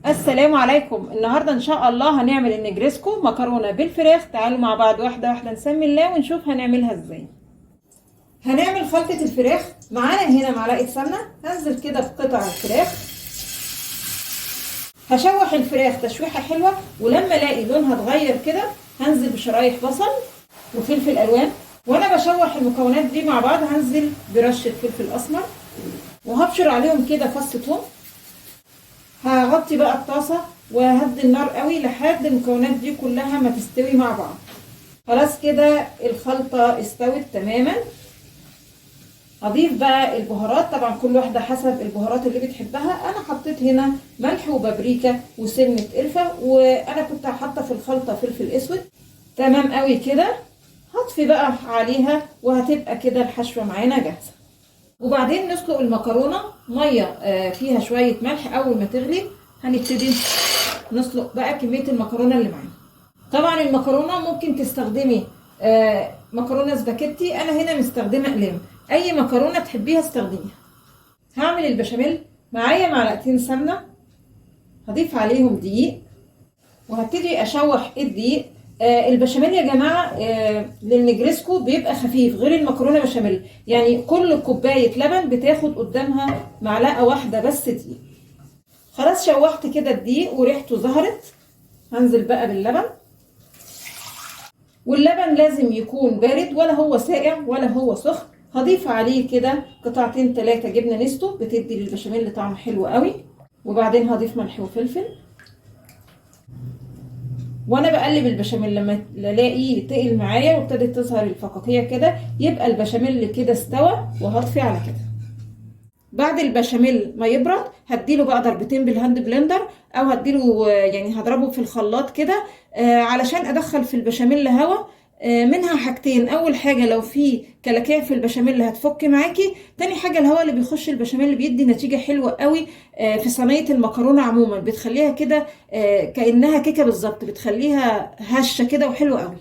السلام عليكم. النهارده ان شاء الله هنعمل النجريسكو مكرونه بالفراخ. تعالوا مع بعض واحده واحده نسمي الله ونشوف هنعملها ازاي. هنعمل خلطه الفراخ. معانا هنا معلقه سمنه، هنزل كده بقطع الفراخ. هشوح الفراخ تشويحه حلوه، ولما الاقي لونها اتغير كده هنزل بشرايح بصل وفلفل الوان. وانا بشوح المكونات دي مع بعض هنزل برشه فلفل اسمر، وهبشر عليهم كده فص ثوم. هغطي بقى الطاسه وهدي النار قوي لحد المكونات دي كلها ما تستوي مع بعض. خلاص كده الخلطه استوت تماما. هضيف بقى البهارات، طبعا كل واحده حسب البهارات اللي بتحبها. انا حطيت هنا ملح وبابريكا وسنه قرفه، وانا كنت حاطه في الخلطه فلفل اسود. تمام قوي كده. هطفي بقى عليها وهتبقى كده الحشوه معانا جاهزه. وبعدين نسلق المكرونه ميه فيها شويه ملح. اول ما تغلي هنبتدي نسلق بقى كميه المكرونه اللي معانا. طبعا المكرونه ممكن تستخدمي مكرونه سباكيتي، انا هنا مستخدمه اقلام. اي مكرونه تحبيها استخدميها. هعمل البشاميل. معايا معلقتين سمنه، هضيف عليهم دقيق وهبتدي اشوح الدقيق. البشاميل يا جماعه للنجريسكو بيبقى خفيف غير المكرونه بشاميل، يعني كل كوبايه لبن بتاخد قدامها معلقه واحده بس دقيق. خلاص شوحت كده الدقيق وريحته ظهرت. هنزل بقى باللبن، واللبن لازم يكون بارد، ولا هو ساقع ولا هو سخن. هضيف عليه كده قطعتين 3 جبنه نستو، بتدي للبشاميل طعم حلو قوي. وبعدين هضيف ملح وفلفل. وانا بقلب البشاميل لما الاقيه تقل معايا وابتدت تظهر الفقاقيع كده، يبقى البشاميل كده استوى، وهطفي على كده. بعد البشاميل ما يبرد هديله بقى ضربتين بالهاند بلندر، او هديله يعني هضربه في الخلاط كده علشان ادخل في البشاميل هواء. منها حاجتين، اول حاجه لو في كلاكيع في البشاميل هتفك معاكي، تاني حاجه الهواء اللي بيخش البشاميل بيدي نتيجه حلوه قوي في صينيه المكرونه عموما، بتخليها كده كانها كيكه بالظبط، بتخليها هشه كده وحلوه قوي.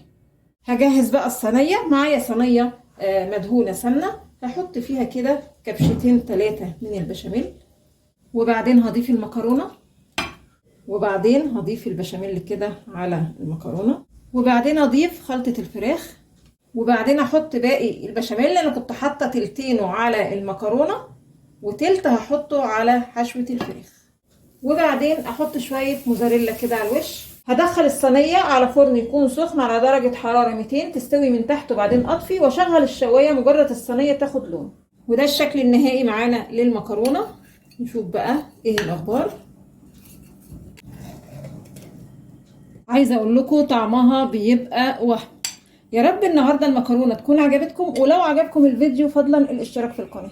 هجهز بقى الصينيه. معايا صينيه مدهونه سمنه، هحط فيها كده كبشتين 3 من البشاميل، وبعدين هضيف المكرونه، وبعدين هضيف البشاميل كده على المكرونه، وبعدين اضيف خلطة الفراخ، وبعدين احط باقي البشاميل اللي انا كنت حاطه تلتينه على المكرونة وتلت هحطه على حشوة الفراخ، وبعدين احط شوية موزاريلا كده على الوش. هدخل الصينية على فرن يكون سخن على درجة حرارة 200 تستوي من تحت، وبعدين اطفي واشغل الشواية مجرد الصينية تاخد لون. وده الشكل النهائي معانا للمكرونة. نشوف بقى ايه الاخبار. عايزه اقول لكم طعمها بيبقى وهم. يا رب النهارده المكرونه تكون عجبتكم، ولو عجبكم الفيديو فضلا الاشتراك في القناه.